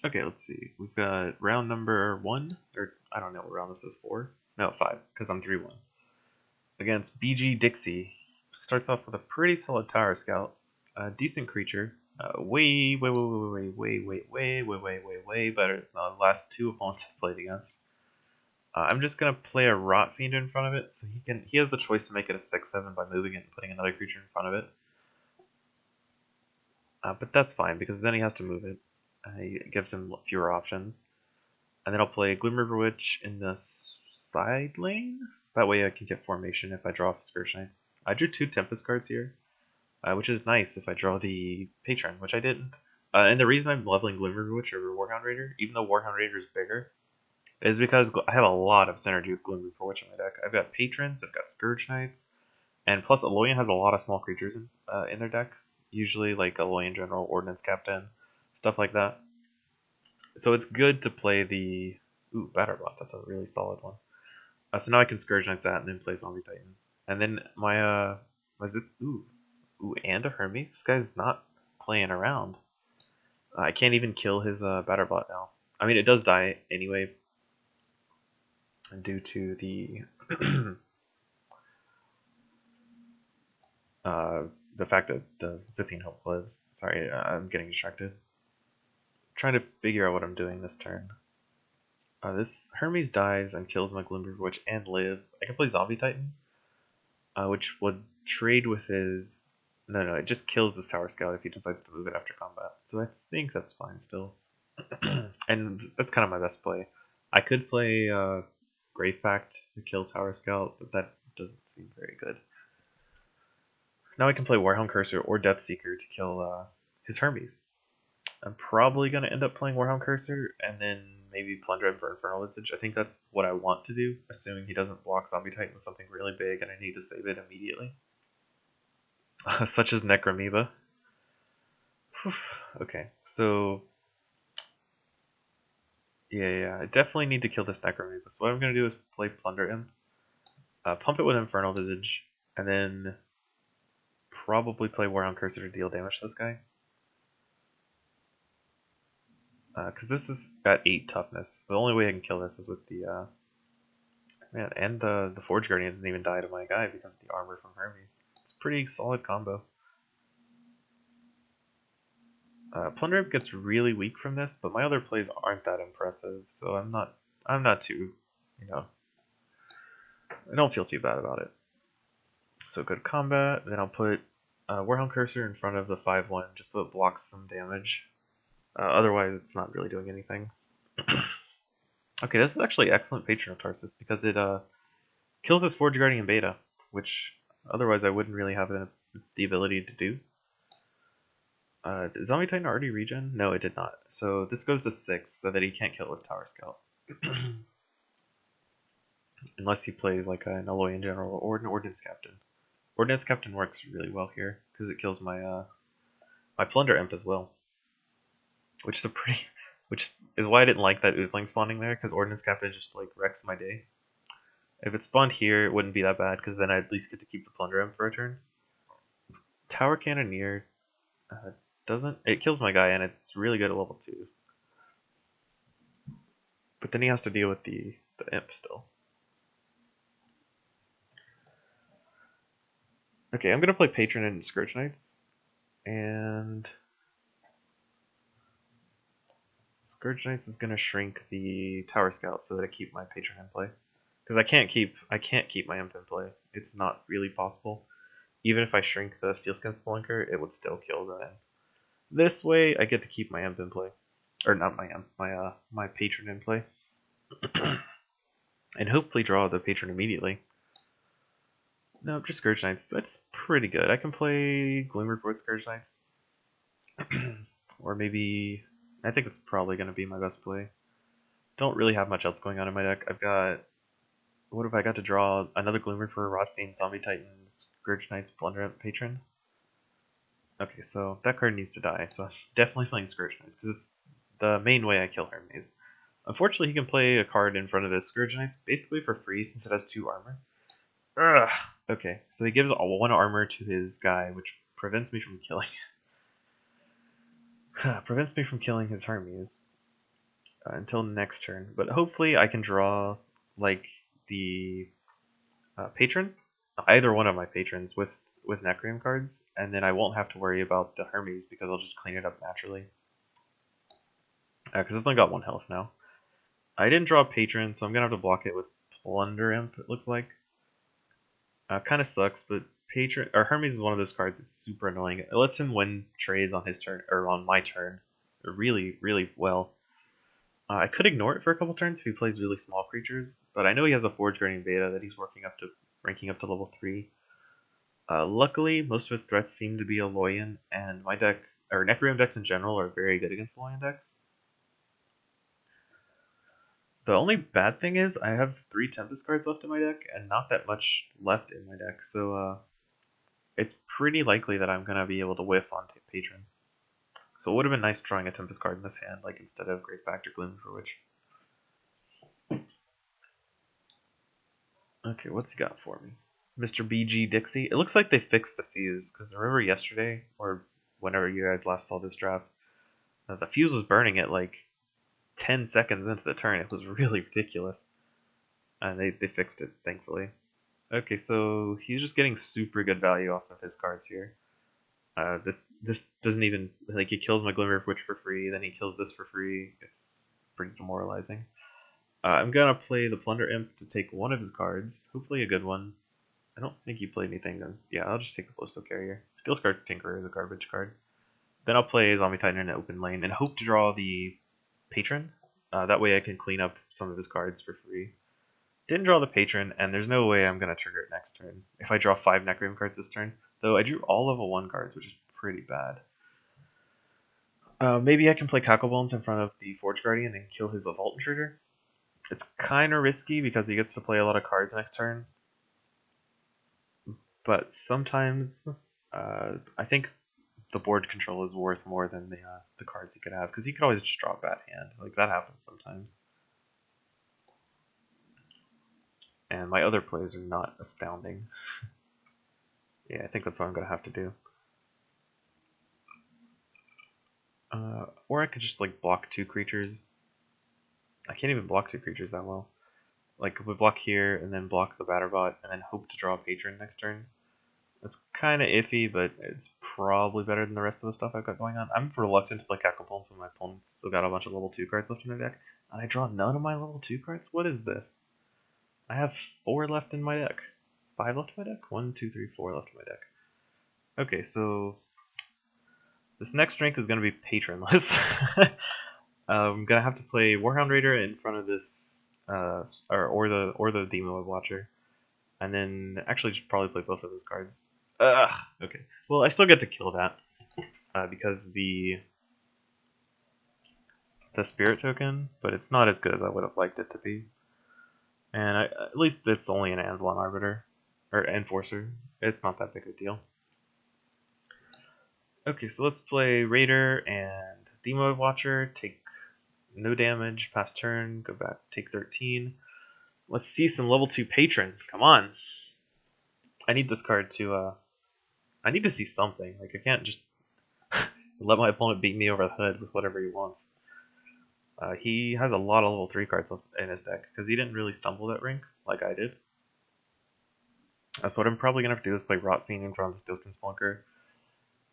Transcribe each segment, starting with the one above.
Okay, let's see. We've got round number 1, or I don't know what round this is, 4? No, 5, because I'm 3-1. Against BG Dixie. Starts off with a pretty solid Tower Scout. A decent creature. Way better than the last 2 opponents I've played against. I'm just gonna play a Rot Fiend in front of it, so he has the choice to make it a 6/7 by moving it and putting another creature in front of it. But that's fine because then he has to move it. It gives him fewer options. And then I'll play Glimmer Witch in the side lane, so that way I can get formation if I draw off Scourge Knights. I drew 2 Tempest cards here, which is nice if I draw the Patron, which I didn't. And the reason I'm leveling Glimmer Witch over Warhound Raider, even though Warhound Raider is bigger, is because I have a lot of synergy with Glimmer Witch in my deck. I've got Patrons, I've got Scourge Knights, and plus Aloyan has a lot of small creatures in their decks, usually like Aloyan General, Ordnance Captain, stuff like that. So it's good to play the... Ooh, Batterbot, that's a really solid one. So now I can Scourge Knights that and then play Zombie Titan. And then my, was it... Ooh, and a Hermes? This guy's not playing around. I can't even kill his Batterbot now. I mean, it does die anyway, due to the... the fact that the Scythian Hope lives. Sorry, I'm getting distracted. Trying to figure out what I'm doing this turn. This Hermes dies and kills my Glimmer Witch and lives. I can play Zombie Titan, which would trade with his... No, it just kills the Tower Scout if he decides to move it after combat. So I think that's fine still. And that's kind of my best play. I could play Grave Pact to kill Tower Scout, but that doesn't seem very good. Now I can play Warhound Cursor or Death Seeker to kill his Hermes. I'm probably going to end up playing Warhound Cursor and then maybe Plunder him for Infernal Visage. I think that's what I want to do, assuming he doesn't block Zombie Titan with something really big and I need to save it immediately. Such as Necromoeba. Okay, so... Yeah, I definitely need to kill this Necromoeba. So what I'm going to do is play Plunder him, pump it with Infernal Visage, and then probably play Warhound Cursor to deal damage to this guy. Because this is at 8 toughness. The only way I can kill this is with the... man, and the Forge Guardian doesn't even die to my guy because of the armor from Hermes. It's a pretty solid combo. Plunder gets really weak from this, but my other plays aren't that impressive, so I'm not too, I don't feel too bad about it. So good combat, then I'll put Warhound Cursor in front of the 5/1 just so it blocks some damage. Otherwise, it's not really doing anything. Okay, this is actually excellent Patron of Tarsus because it kills this Forge Guardian beta, which otherwise I wouldn't really have the ability to do. Did Zombie Titan already regen? No, it did not. So this goes to 6 so that he can't kill with Tower Scout. Unless he plays like an Aloyan General or an Ordnance Captain. Ordnance Captain works really well here because it kills my my Plunder Imp as well. Which is why I didn't like that Oozling spawning there, because Ordnance Captain just like wrecks my day. If it spawned here, it wouldn't be that bad because then I at least get to keep the Plunder Imp for a turn. Tower Cannoneer it kills my guy and it's really good at level 2. But then he has to deal with the imp still. Okay, I'm gonna play Patron and Scourge Knights. And Scourge Knights is gonna shrink the Tower Scout so that I keep my Patron in play. Because I can't keep my imp in play. It's not really possible. Even if I shrink the Steelskin Spelunker, it would still kill the imp. This way, I get to keep my imp in play, or not my imp, my Patron in play, and hopefully draw the Patron immediately. No, just Scourge Knights. That's pretty good. I can play Glimmer with Scourge Knights, or maybe I think it's probably going to be my best play. Don't really have much else going on in my deck. I've got what have I got to draw? Another Glimmer for Rotbane, Zombie Titans, Scourge Knights, Plunder Imp, Patron. Okay, so that card needs to die, so I'm definitely playing Scourge Knights, because it's the main way I kill Hermes. Unfortunately, he can play a card in front of his Scourge Knights basically for free since it has 2 armor. Ugh. Okay, so he gives 1 armor to his guy, which prevents me from killing prevents me from killing his Hermes. until next turn. But hopefully I can draw like the patron, either one of my patrons with Necreum cards, and then I won't have to worry about the Hermes because I'll just clean it up naturally. Because it's only got 1 health now. I didn't draw a patron, so I'm gonna have to block it with Plunder Imp. It looks like. Kind of sucks, but patron or Hermes is one of those cards that's super annoying. It lets him win trades on his turn or on my turn, really, really well. I could ignore it for a couple turns if he plays really small creatures, but I know he has a Forge Guardian Beta that he's ranking up to level 3. Luckily, most of his threats seem to be Aloyan, and my deck, or Necreum decks in general, are very good against Aloyan decks. The only bad thing is I have 3 Tempest cards left in my deck, and not that much left in my deck, so it's pretty likely that I'm going to be able to whiff on Patron. So it would have been nice drawing a Tempest card in this hand, like instead of Great Factor Gloom for Witch. Okay, what's he got for me? Mr. BG Dixie. It looks like they fixed the fuse, because remember yesterday, or whenever you guys last saw this draft, the fuse was burning at like 10 seconds into the turn. It was really ridiculous. And they fixed it, thankfully. Okay, so he's just getting super good value off of his cards here. This doesn't even, like, he kills my Glimmer of Witch for free, then he kills this for free. It's pretty demoralizing. I'm gonna play the Plunder Imp to take one of his cards, hopefully a good one. I don't think he played anything. Yeah, I'll just take the Glowstone Carrier. Steel Scar Tinkerer is a garbage card. Then I'll play Zombie Titan in an open lane and hope to draw the Patron. That way I can clean up some of his cards for free. Didn't draw the Patron, and there's no way I'm going to trigger it next turn. If I draw 5 Necreum cards this turn, though I drew all level 1 cards, which is pretty bad. Maybe I can play Cacklebones in front of the Forge Guardian and kill his Vault Intruder. It's kind of risky because he gets to play a lot of cards next turn. But sometimes I think the board control is worth more than the cards he could have, because he could always just draw a bad hand. Like, that happens sometimes. And my other plays are not astounding. Yeah, I think that's what I'm going to have to do. Or I could just like block 2 creatures. I can't even block 2 creatures that well. Like, we block here and then block the Batterbot and then hope to draw a Patron next turn. It's kind of iffy, but it's probably better than the rest of the stuff I've got going on. I'm reluctant to play Cacklebones when my opponent's still got a bunch of level 2 cards left in their deck. And I draw none of my level 2 cards? What is this? I have 4 left in my deck. 5 left in my deck? 1, 2, 3, 4 left in my deck. Okay, so this next rank is going to be patronless. I'm going to have to play Warhound Raider in front of this, or the Demo Watcher. And then actually just probably play both of those cards. Okay. Well, I still get to kill that because the Spirit Token, but it's not as good as I would have liked it to be. And at least it's only an Anvilbreaker Arbiter or Enforcer. It's not that big a deal. Okay, so let's play Raider and Demo Watcher. Take no damage, pass turn, go back, take 13. Let's see some level 2 Patron. Come on. I need this card to, I need to see something. Like, I can't just let my opponent beat me over the head with whatever he wants. He has a lot of level 3 cards in his deck, because he didn't really stumble that rank like I did. So what I'm probably going to have to do is play Rot Fiend in front of the Steelskin Splunker,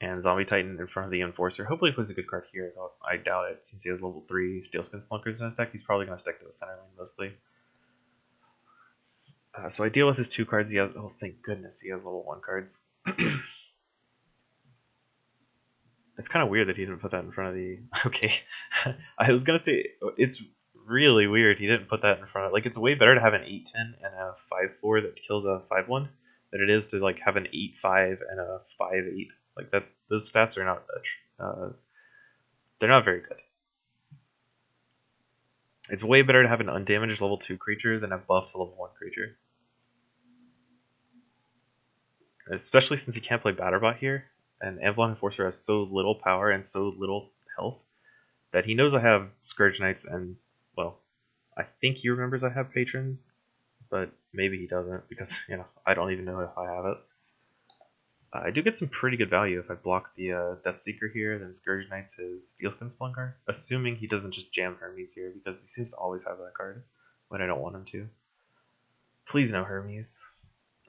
and Zombie Titan in front of the Enforcer. Hopefully he plays a good card here, though I doubt it, since he has level 3 Steelskin Splunkers in his deck. He's probably going to stick to the center lane mostly. So I deal with his 2 cards. He has, oh thank goodness, he has level 1 cards. It's kind of weird that he didn't put that in front of the... Okay, I was going to say, it's really weird he didn't put that in front of... Like, it's way better to have an 8-10 and a 5-4 that kills a 5-1 than it is to, like, have an 8-5 and a 5-8. Like, that, those stats are not... they're not very good. It's way better to have an undamaged level 2 creature than a buffed level 1 creature. Especially since he can't play Batterbot here, and Avalon Enforcer has so little power and so little health that he knows I have Scourge Knights, and, well, I think he remembers I have Patron, but maybe he doesn't, because, you know, I don't even know if I have it. I do get some pretty good value if I block the Death Seeker here, then Scourge Knights his Steelskin Splunker, assuming he doesn't just jam Hermes here, because he seems to always have that card when I don't want him to. Please no Hermes.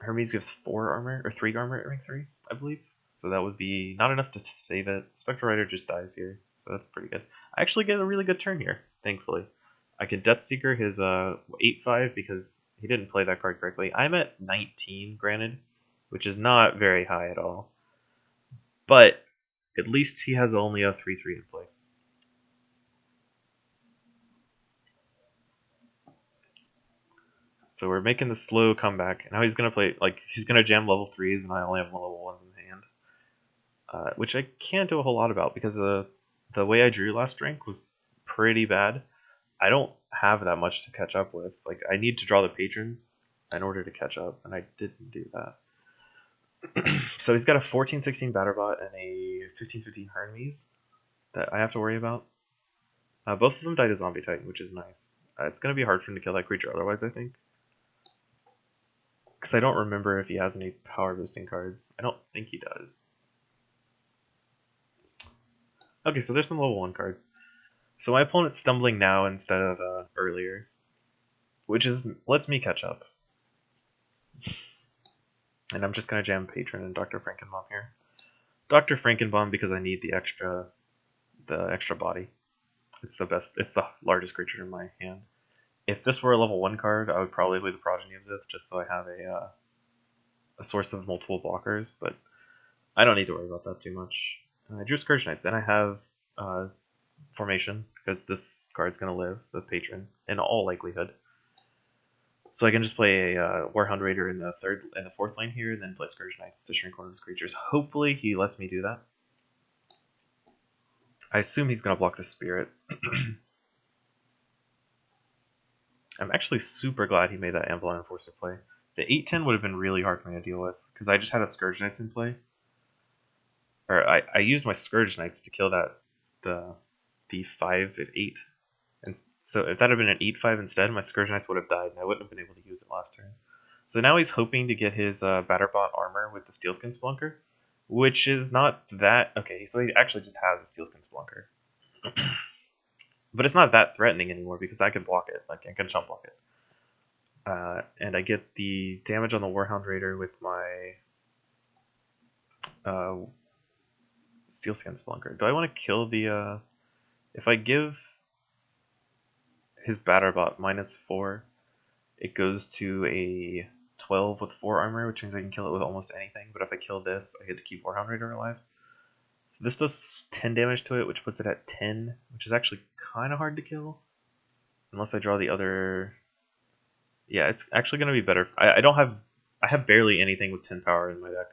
Hermes gives 4 armor, or 3 armor at rank 3, I believe. So that would be not enough to save it. Spectral Rider just dies here, so that's pretty good. I actually get a really good turn here, thankfully. I can Death Seeker his 8/5 because he didn't play that card correctly. I'm at 19, granted, which is not very high at all. But at least he has only a 3/3 in play. So we're making the slow comeback. Now he's gonna play, like, he's gonna jam level 3s, and I only have level 1s in hand. Which I can't do a whole lot about because the way I drew last drink was pretty bad. I don't have that much to catch up with. Like, I need to draw the patrons in order to catch up, and I didn't do that. So he's got a 14/16 Batterbot and a 15/15 Hermes that I have to worry about. Both of them died to Zombie Titan, which is nice. It's going to be hard for him to kill that creature otherwise, I think. Because I don't remember if he has any power boosting cards. I don't think he does. Okay, so there's some level 1 cards. So my opponent's stumbling now instead of earlier, which lets me catch up. And I'm just going to jam Patron and Dr. Frankenbaum here. Dr. Frankenbaum because I need the extra body. It's the best. It's the largest creature in my hand. If this were a level 1 card, I would probably play the Progeny of Zith just so I have a source of multiple blockers, but I don't need to worry about that too much. I drew Scourge Knights, and I have Formation because this card's going to live, the Patron, in all likelihood. So I can just play a Warhound Raider in the 4th lane here, and then play Scourge Knights to shrink one of his creatures. Hopefully he lets me do that. I assume he's going to block the Spirit. I'm actually super glad he made that Avalon Enforcer play. The 8/10 would have been really hard for me to deal with, because I just had a Scourge Knights in play. Or I used my Scourge Knights to kill the 5/8. And so if that had been an 8/5 instead, my Scourge Knights would have died, and I wouldn't have been able to use it last turn. So now he's hoping to get his Batterbot armor with the Steelskin Splunker, which is not that... Okay, so he actually just has a Steelskin Splunker. But it's not that threatening anymore because I can block it. Like, I can jump block it. And I get the damage on the Warhound Raider with my Steelskin Splunker. Do I want to kill the... if I give his Batterbot -4, it goes to a 12 with 4 armor, which means I can kill it with almost anything. But if I kill this, I get to keep Warhound Raider alive. So this does 10 damage to it, which puts it at 10, which is actually kind of hard to kill. Unless I draw the other... Yeah, it's actually going to be better. I have barely anything with 10 power in my deck.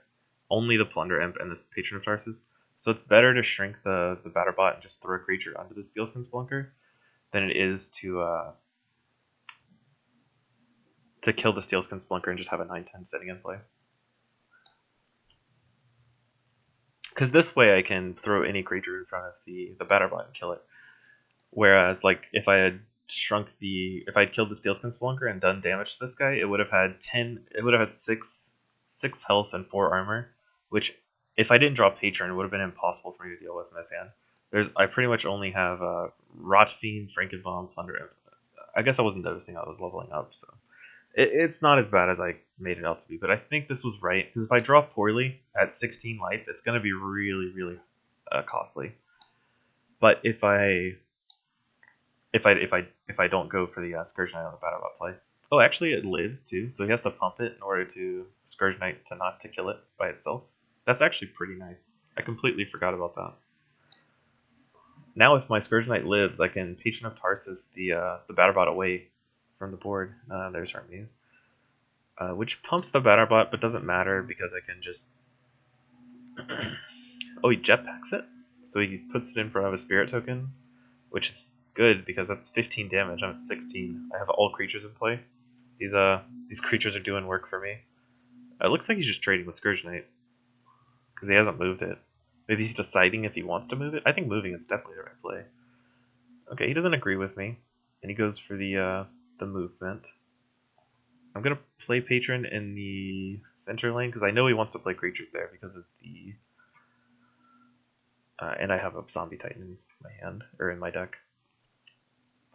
Only the Plunder Imp and this Patron of Tarsus. So it's better to shrink the Batterbot and just throw a creature under the Steelskin Splunker than it is to kill the Steelskin Splunker and just have a 9/10 sitting in play. Because this way I can throw any creature in front of the Batterbot and kill it. Whereas, like, if I had killed the Steelskin Splunker and done damage to this guy, it would have had 6 health and 4 armor, which, if I didn't draw Patron, it would have been impossible for me to deal with in this hand. I pretty much only have Rotfiend, Frankenbaum, Plunder Imp. I guess I wasn't noticing I was leveling up, so it's not as bad as I made it out to be. But I think this was right, because if I draw poorly at 16 life, it's going to be really, really costly. But if I don't go for the Scourge Knight on the Batterbot play, oh, actually it lives too, so he has to pump it in order to Scourge Knight to kill it by itself. That's actually pretty nice. I completely forgot about that. Now if my Scourge Knight lives, I can Patron of Tarsus the Batterbot away from the board. There's Hermes. Which pumps the Batterbot, but doesn't matter because I can just... Oh, he jetpacks it? So he puts it in front of a Spirit token, which is good because that's 15 damage. I'm at 16. I have all creatures in play. These creatures are doing work for me. It looks like he's just trading with Scourge Knight because he hasn't moved it. Maybe he's deciding if he wants to move it. I think moving it's definitely the right play. Okay, he doesn't agree with me, and he goes for the movement. I'm gonna play Patron in the center lane because I know he wants to play creatures there because of the and I have a Zombie Titan in my hand or in my deck.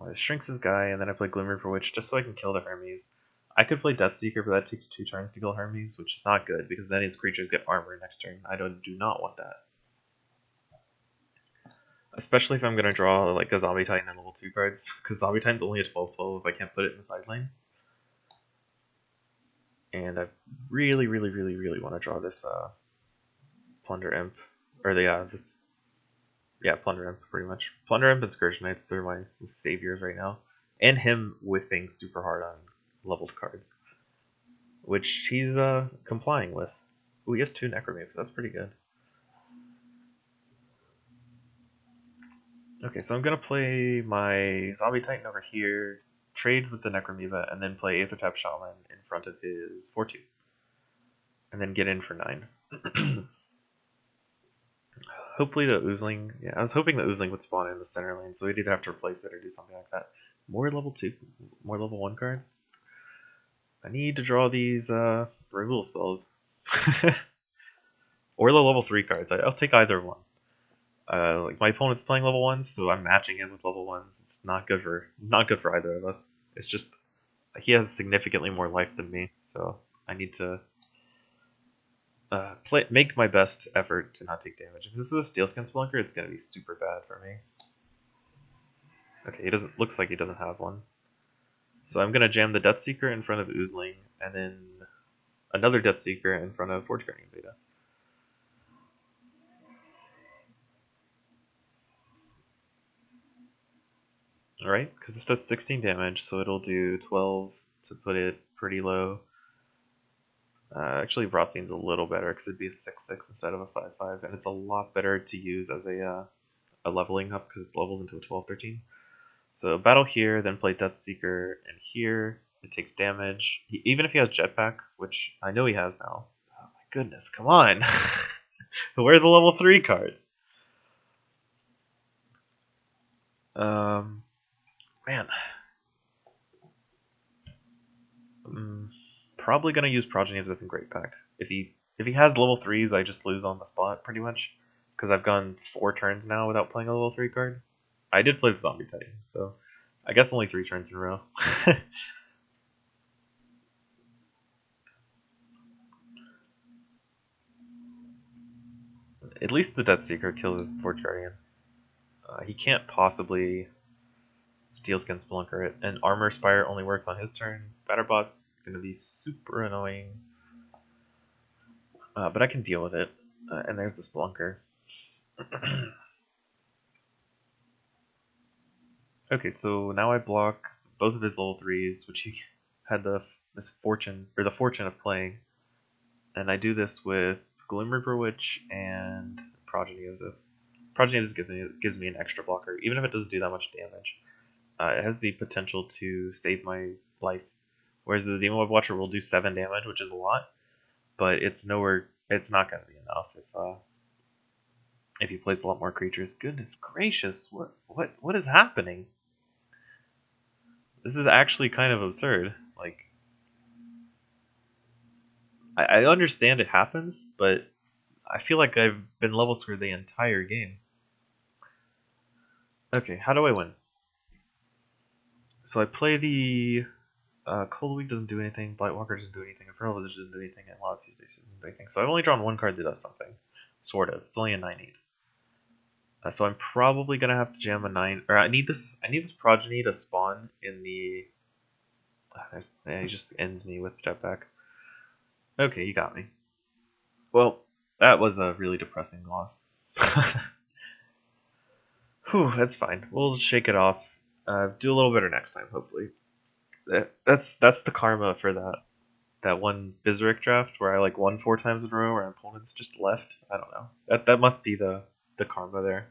This shrinks his guy, and then I play Glimmer for Witch just so I can kill the Hermes. I could play Deathseeker, but that takes 2 turns to kill Hermes, which is not good because then his creatures get armor next turn. I do not want that. Especially if I'm gonna draw like a Zombie Titan and level 2 cards, because Zombie Titan's only a 12/12 if I can't put it in the side lane. And I really want to draw this Plunder Imp, or this Plunder Imp pretty much. Plunder Imp and Scourge Knights, they're my saviors right now, and him whiffing super hard on leveled cards, which he's complying with. Ooh, he has 2 Necromaves, that's pretty good. Okay, so I'm gonna play my Zombie Titan over here, trade with the Necromeva, and then play Aethertap Shaman in front of his 4/2. And then get in for 9. Hopefully the Oozling, yeah, I was hoping the Oozling would spawn in the center lane, so we'd either have to replace it or do something like that. More level 2, more level 1 cards. I need to draw these removal spells. Or the level 3 cards, I'll take either one. Like my opponent's playing level 1s, so I'm matching him with level 1s. It's not good for either of us. It's just he has significantly more life than me, so I need to make my best effort to not take damage. If this is a Steelskin Spelunker, it's gonna be super bad for me. Okay, looks like he doesn't have one. So I'm gonna jam the Deathseeker in front of Oozling, and then another Deathseeker in front of Forge Guardian Beta. Alright, because this does 16 damage, so it'll do 12 to put it pretty low. Actually, Rotfiend's a little better because it'd be a 6/6 instead of a 5/5, and it's a lot better to use as a leveling up because it levels into a 12/13. So battle here, then play Deathseeker, and here it takes damage. Even if he has Jetpack, which I know he has now. Oh my goodness, come on! Where are the level 3 cards? Man. Probably gonna use Progeny of Zithran Great Pact. If he has level 3s, I just lose on the spot pretty much. Because I've gone 4 turns now without playing a level 3 card. I did play the Zombie Titan, so I guess only 3 turns in a row. At least the Deathseeker kills his Forge Guardian. He can't possibly Steelskin Spelunker it, and Armor Spire only works on his turn. Batterbot's gonna be super annoying. But I can deal with it. And there's the Spelunker. Okay, so now I block both of his level 3s, which he had the fortune of playing. And I do this with Glimmer Witch and Progeny of Zith. Progeny of Zith gives me an extra blocker, even if it doesn't do that much damage. It has the potential to save my life, whereas the Demon Web Watcher will do 7 damage, which is a lot, but it's not going to be enough if he plays a lot more creatures. Goodness gracious, what is happening? This is actually kind of absurd. Like, I understand it happens, but I feel like I've been level screwed the entire game. Okay, how do I win? So I play the Cold Week doesn't do anything, Blightwalker doesn't do anything, Infernal Visage doesn't do anything, and Wild Tuesday doesn't do anything. So I've only drawn 1 card that does something. Sort of. It's only a 9/8. So I'm probably gonna have to jam a 9, or I need this Progeny to spawn in the. He just ends me with Jetpack. Okay, you got me. Well, that was a really depressing loss. Whew, that's fine. We'll shake it off. Do a little better next time, hopefully. That's the karma for that one Bizarric draft where I like won 4 times in a row, where opponents just left. I don't know. That must be the karma there.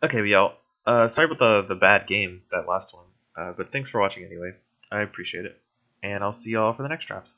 Okay, y'all. Sorry about the bad game, that last one. But thanks for watching anyway. I appreciate it. And I'll see y'all for the next draft.